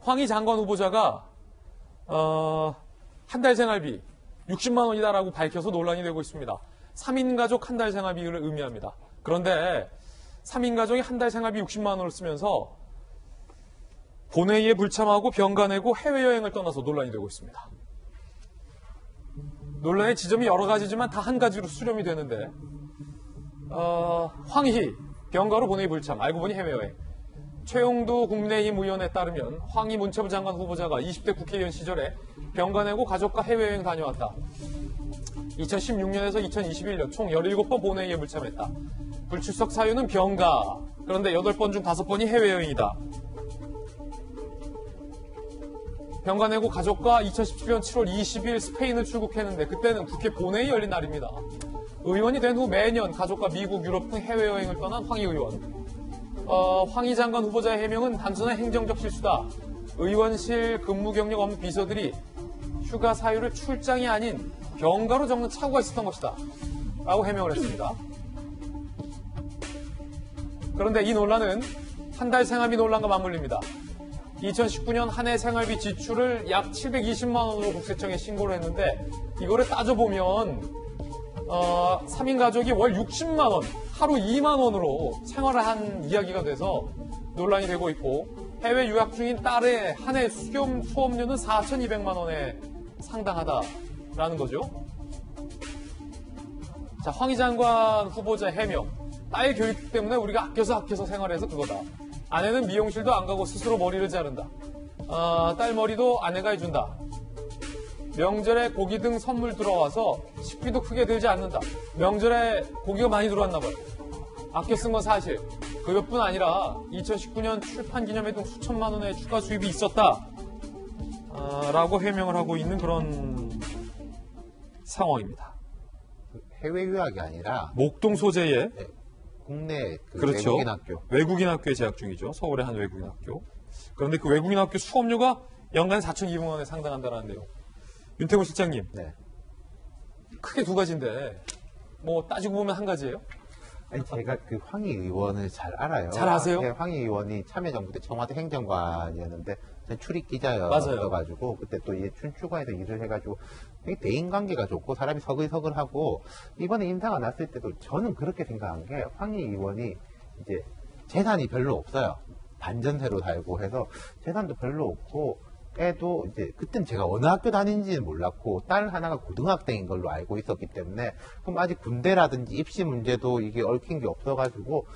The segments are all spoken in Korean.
황희 장관 후보자가 한 달 생활비 60만 원이다라고 밝혀서 논란이 되고 있습니다. 3인 가족 한 달 생활비를 의미합니다. 그런데 3인 가족이 한 달 생활비 60만 원을 쓰면서 본회의에 불참하고 병가 내고 해외여행을 떠나서 논란이 되고 있습니다. 논란의 지점이 여러 가지지만 다 한 가지로 수렴이 되는데 황희 병가로 본회의 불참, 알고 보니 해외여행. 최용두 국민의힘 의원에 따르면 황희 문체부 장관 후보자가 20대 국회의원 시절에 병가 내고 가족과 해외여행 다녀왔다. 2016년에서 2021년 총 17번 본회의에 불참했다. 불출석 사유는 병가. 그런데 8번 중 5번이 해외여행이다. 병가 내고 가족과 2017년 7월 20일 스페인을 출국했는데 그때는 국회 본회의 열린 날입니다. 의원이 된 후 매년 가족과 미국, 유럽 등 해외여행을 떠난 황희 의원. 황희 장관 후보자의 해명은 단순한 행정적 실수다. 의원실 근무 경력 없는 비서들이 휴가 사유를 출장이 아닌 병가로 적는 착오가 있었던 것이다. 라고 해명을 했습니다. 그런데 이 논란은 한 달 생활비 논란과 맞물립니다. 2019년 한 해 생활비 지출을 약 720만 원으로 국세청에 신고를 했는데 이거를 따져보면 3인 가족이 월 60만 원, 하루 2만 원으로 생활을 한 이야기가 돼서 논란이 되고 있고 해외 유학 중인 딸의 한 해 수험료는 4,200만 원에 상당하다라는 거죠. 자, 황희 장관 후보자 해명. 딸 교육 때문에 우리가 아껴서 생활해서 그거다. 아내는 미용실도 안 가고 스스로 머리를 자른다. 딸 머리도 아내가 해준다. 명절에 고기 등 선물 들어와서 식비도 크게 들지 않는다. 명절에 고기가 많이 들어왔나 봐요. 아껴 쓴 건 사실. 그것뿐 아니라 2019년 출판 기념회 등 수천만 원의 추가 수입이 있었다. 라고 해명을 하고 있는 그런 상황입니다. 해외 유학이 아니라 목동 소재의 네, 국내 그렇죠. 외국인 학교. 외국인 학교에 재학 중이죠. 서울의 한 외국인 학교. 그런데 그 외국인 학교 수업료가 연간 4,200만 원에 상당한다는데요. 윤태곤 실장님. 네. 크게 두 가지인데 뭐 따지고 보면 한 가지예요? 아니, 제가 그 황희 의원을 잘 알아요. 잘 아세요? 네, 황희 의원이 참여정부 때 청와대 행정관이었는데 출입 맞아요. 기자였어가지고 그때 또 이제 춘추관에서 일을 해가지고 되게 대인관계가 좋고 사람이 서글서글하고 이번에 인사가 났을 때도 저는 그렇게 생각한 게 황희 의원이 이제 재산이 별로 없어요. 반전세로 살고 해서 재산도 별로 없고 애도 이제 그땐 제가 어느 학교 다니는지는 몰랐고 딸 하나가 고등학생인 걸로 알고 있었기 때문에 그럼 아직 군대라든지 입시 문제도 이게 얽힌 게 없어가지고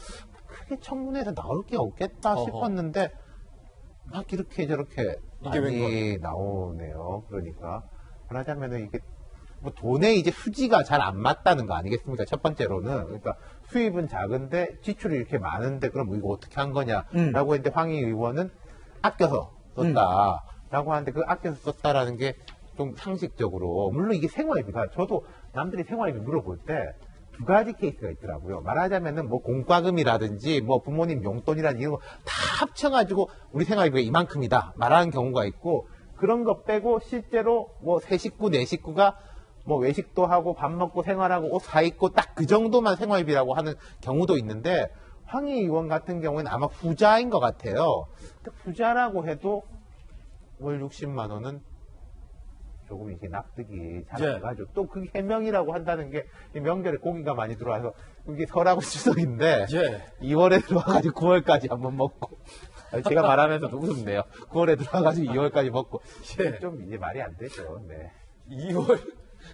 크게 청문회에서 나올 게 없겠다 싶었는데 막 이렇게 저렇게 많이 나오네요. 그러니까 말하자면은 이게 뭐 돈에 이제 수지가 잘 안 맞다는 거 아니겠습니까? 첫 번째로는 그러니까 수입은 작은데 지출이 이렇게 많은데 그럼 이거 어떻게 한 거냐라고 했는데 황희 의원은 아껴서 썼다. 라고 하는데 그 아껴서 썼다라는 게 좀 상식적으로 물론 이게 생활비가 저도 남들이 생활비 물어볼 때 두 가지 케이스가 있더라고요. 말하자면은 뭐 공과금이라든지 뭐 부모님 용돈이라든지 이런 거 다 합쳐가지고 우리 생활비가 이만큼이다 말하는 경우가 있고 그런 거 빼고 실제로 뭐 세 식구 네 식구가 뭐 외식도 하고 밥 먹고 생활하고 옷 사 입고 딱 그 정도만 생활비라고 하는 경우도 있는데 황희 의원 같은 경우에는 아마 부자인 것 같아요. 부자라고 해도 월 60만 원은 조금 이렇게 납득이 잘 안 가죠. 또 그게 해명이라고 한다는 게 명절에 고기가 많이 들어와서 이게 설하고 추석인데 2월에 들어와가지고 9월까지 한번 먹고 제가 말하면서도 웃음네요. 9월에 들어와가지고 2월까지 먹고 좀 이제 말이 안 되죠. 네. 2월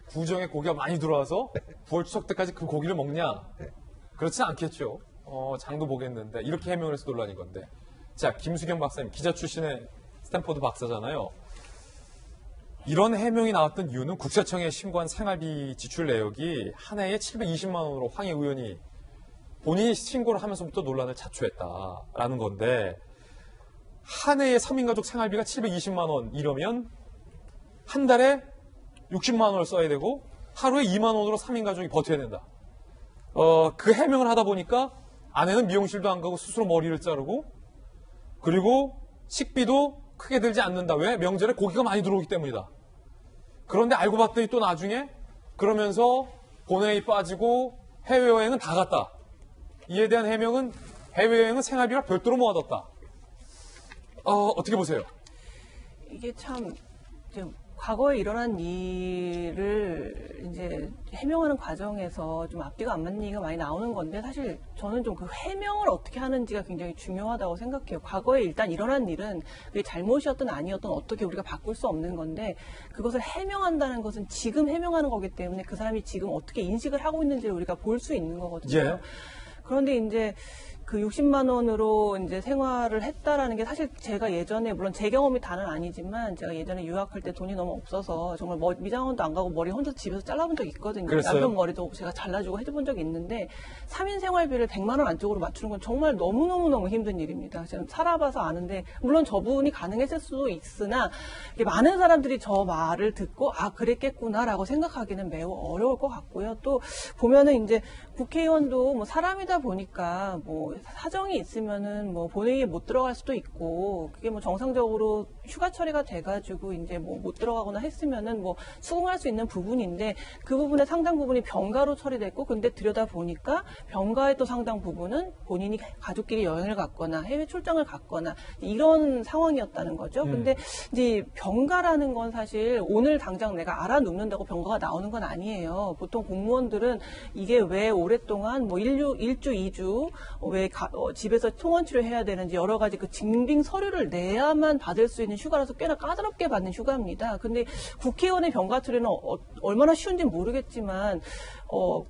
구정에 고기가 많이 들어와서 9월 추석 때까지 그 고기를 먹냐? 네. 그렇지 않겠죠. 장도 보겠는데 이렇게 해명을 해서 논란인 건데. 자, 김수경 박사님 기자 출신의 스탠포드 박사잖아요. 이런 해명이 나왔던 이유는 국세청에 신고한 생활비 지출 내역이 한 해에 720만 원으로 황희 의원이 본인이 신고를 하면서부터 논란을 자초했다라는 건데 한 해에 3인 가족 생활비가 720만 원 이러면 한 달에 60만 원을 써야 되고 하루에 2만 원으로 3인 가족이 버텨야 된다. 그 해명을 하다 보니까 아내는 미용실도 안 가고 스스로 머리를 자르고 그리고 식비도 크게 들지 않는다. 왜? 명절에 고기가 많이 들어오기 때문이다. 그런데 알고 봤더니 또 나중에 그러면서 본회의 빠지고 해외여행은 다 갔다. 이에 대한 해명은 해외여행은 생활비가 별도로 모아뒀다. 어떻게 보세요? 이게 참 이제 과거에 일어난 일을 이제 해명하는 과정에서 좀 앞뒤가 안 맞는 얘기가 많이 나오는 건데 사실 저는 좀 그 해명을 어떻게 하는지가 굉장히 중요하다고 생각해요. 과거에 일단 일어난 일은 그게 잘못이었든 아니었든 어떻게 우리가 바꿀 수 없는 건데 그것을 해명한다는 것은 지금 해명하는 거기 때문에 그 사람이 지금 어떻게 인식을 하고 있는지를 우리가 볼 수 있는 거거든요. 예. 그런데 이제 그 60만 원으로 이제 생활을 했다라는 게 사실 제가 예전에 물론 제 경험이 다는 아니지만 제가 예전에 유학할 때 돈이 너무 없어서 정말 미장원도 안 가고 머리 혼자 집에서 잘라본 적이 있거든요. 그랬어요? 남편 머리도 제가 잘라주고 해본 적이 있는데 3인 생활비를 100만 원 안쪽으로 맞추는 건 정말 너무너무 힘든 일입니다. 저는 살아봐서 아는데 물론 저분이 가능했을 수도 있으나 많은 사람들이 저 말을 듣고 아 그랬겠구나라고 생각하기는 매우 어려울 것 같고요. 또 보면은 이제 국회의원도 뭐 사람이다 보니까 뭐 사정이 있으면은 뭐 본회의에 못 들어갈 수도 있고 그게 뭐 정상적으로 휴가 처리가 돼가지고 이제 뭐 못 들어가거나 했으면은 뭐 수긍할 수 있는 부분인데 그 부분의 상당 부분이 병가로 처리됐고 근데 들여다 보니까 병가의 또 상당 부분은 본인이 가족끼리 여행을 갔거나 해외 출장을 갔거나 이런 상황이었다는 거죠. 근데 이제 병가라는 건 사실 오늘 당장 내가 알아놓는다고 병가가 나오는 건 아니에요. 보통 공무원들은 이게 왜 오랫동안 뭐 1주, 2주 왜 집에서 통원 치료해야 되는지 여러 가지 그 증빙 서류를 내야만 받을 수 있는 휴가라서 꽤나 까다롭게 받는 휴가입니다. 근데 국회의원의 병가 처리는 얼마나 쉬운지 모르겠지만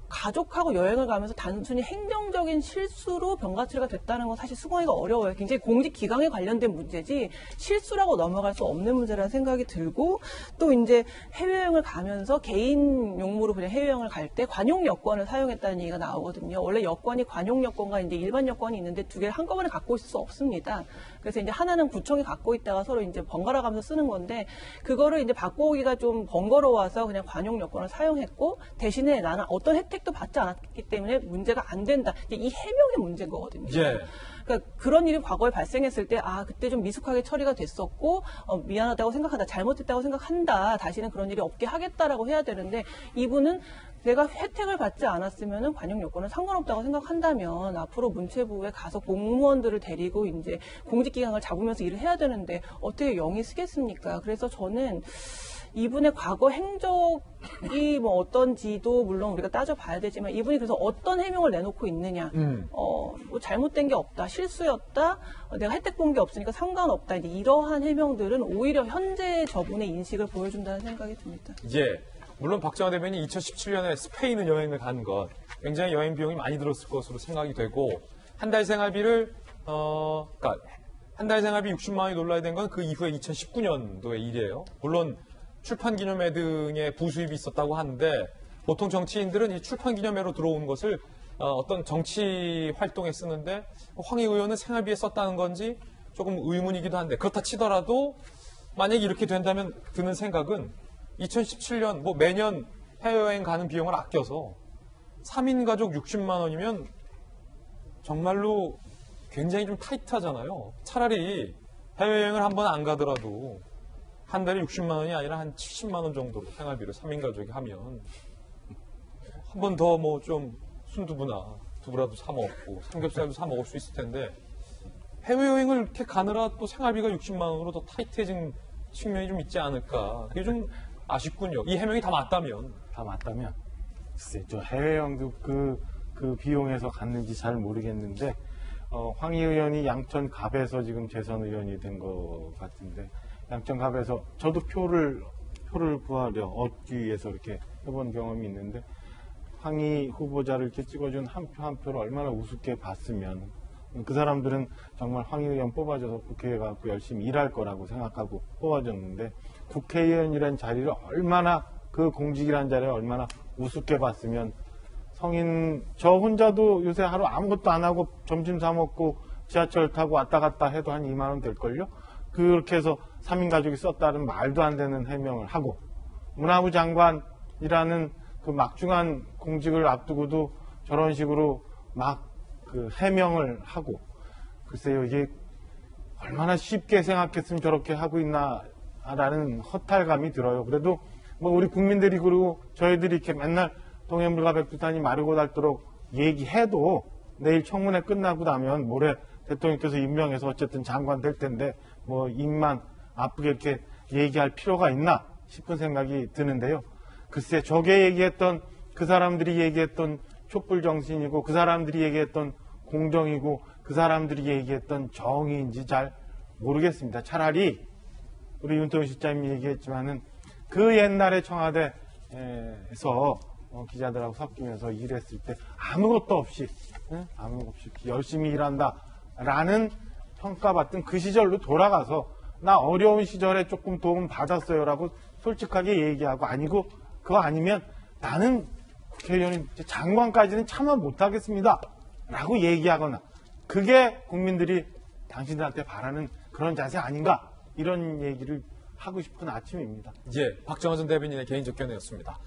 가족하고 여행을 가면서 단순히 행정적인 실수로 병가 처리가 됐다는 건 사실 수긍하기가 어려워요. 굉장히 공직기강에 관련된 문제지 실수라고 넘어갈 수 없는 문제라는 생각이 들고 또 이제 해외여행을 가면서 개인 용무로 그냥 해외여행을 갈 때 관용 여권을 사용했다는 얘기가 나오거든요. 원래 여권이 관용 여권과 이제 일반 여권이 있는데 두 개를 한꺼번에 갖고 있을 수 없습니다. 그래서 이제 하나는 구청이 갖고 있다가 서로 이제 번갈아 가면서 쓰는 건데 그거를 이제 바꾸기가 좀 번거로워서 그냥 관용 여권을 사용했고 대신에 나는 어떤 혜택도 받지 않았기 때문에 문제가 안 된다. 이 해명의 문제인 거거든요. 예. 그러니까 그런 일이 과거에 발생했을 때 그때 좀 미숙하게 처리가 됐었고 미안하다고 생각한다. 잘못했다고 생각한다. 다시는 그런 일이 없게 하겠다라고 해야 되는데 이분은 내가 혜택을 받지 않았으면 관용 여건은 상관없다고 생각한다면 앞으로 문체부에 가서 공무원들을 데리고 이제 공직기강을 잡으면서 일을 해야 되는데 어떻게 영이 쓰겠습니까? 그래서 저는 이분의 과거 행적이 뭐 어떤지도 물론 우리가 따져봐야 되지만 이분이 그래서 어떤 해명을 내놓고 있느냐, 뭐 잘못된 게 없다, 실수였다, 내가 혜택 본 게 없으니까 상관없다. 이제 이러한 해명들은 오히려 현재 저분의 인식을 보여준다는 생각이 듭니다. 예. 물론 박정화 대변인이 2017년에 스페인을 여행을 간 것, 굉장히 여행 비용이 많이 들었을 것으로 생각이 되고, 한 달 생활비를, 그러니까 한 달 생활비 60만 원이 놀라야 된 건 그 이후에 2019년도의 일이에요. 물론 출판 기념회 등의 부수입이 있었다고 하는데, 보통 정치인들은 이 출판 기념회로 들어온 것을 어떤 정치 활동에 쓰는데, 황희 의원은 생활비에 썼다는 건지 조금 의문이기도 한데, 그렇다 치더라도 만약에 이렇게 된다면 드는 생각은 2017년 뭐 매년 해외여행 가는 비용을 아껴서 3인 가족 60만 원이면 정말로 굉장히 좀 타이트하잖아요. 차라리 해외여행을 한 번 안 가더라도 한 달에 60만 원이 아니라 한 70만 원 정도로 생활비를 3인 가족이 하면 한 번 더 뭐 좀 순두부나 두부라도 사 먹고 삼겹살도 사 먹을 수 있을 텐데 해외여행을 이렇게 가느라 또 생활비가 60만 원으로 더 타이트해진 측면이 좀 있지 않을까. 그게 좀 아쉽군요. 이 해명이 다 맞다면. 다 맞다면. 글쎄, 저 해외여행도 그 비용에서 갔는지 잘 모르겠는데, 황희 의원이 양천갑에서 지금 재선 의원이 된 것 같은데, 양천갑에서 저도 표를 구하려 얻기 위해서 이렇게 해본 경험이 있는데, 황희 후보자를 이렇게 찍어준 한 표 한 표를 얼마나 우습게 봤으면, 그 사람들은 정말 황희 의원 뽑아줘서 국회에 가고 열심히 일할 거라고 생각하고 뽑아줬는데 국회의원이라는 자리를 얼마나 그 공직이라는 자리를 얼마나 우습게 봤으면 성인 저 혼자도 요새 하루 아무것도 안 하고 점심 사 먹고 지하철 타고 왔다 갔다 해도 한 2만 원 될걸요? 그렇게 해서 3인 가족이 썼다는 말도 안 되는 해명을 하고 문화부 장관이라는 그 막중한 공직을 앞두고도 저런 식으로 막 그 해명을 하고 글쎄요 이게 얼마나 쉽게 생각했으면 저렇게 하고 있나라는 허탈감이 들어요. 그래도 뭐 우리 국민들이 그리고 저희들이 이렇게 맨날 동해물과 백두산이 마르고 닳도록 얘기해도 내일 청문회 끝나고 나면 모레 대통령께서 임명해서 어쨌든 장관 될 텐데 뭐 입만 아프게 이렇게 얘기할 필요가 있나 싶은 생각이 드는데요. 글쎄, 저게 얘기했던, 그 사람들이 얘기했던 촛불 정신이고, 그 사람들이 얘기했던 공정이고, 그 사람들이 얘기했던 정의인지 잘 모르겠습니다. 차라리 우리 윤통현 실장님이 얘기했지만은 그 옛날에 청와대에서 기자들하고 섞이면서 일했을 때 아무것도 없이 아무것도 없이 열심히 일한다라는 평가받던 그 시절로 돌아가서 나 어려운 시절에 조금 도움 받았어요라고 솔직하게 얘기하고, 아니고 그거 아니면 나는 국회의원이 장관까지는 참아 못하겠습니다 라고 얘기하거나, 그게 국민들이 당신들한테 바라는 그런 자세 아닌가, 이런 얘기를 하고 싶은 아침입니다. 예, 박정원 전 대변인의 개인적 견해였습니다.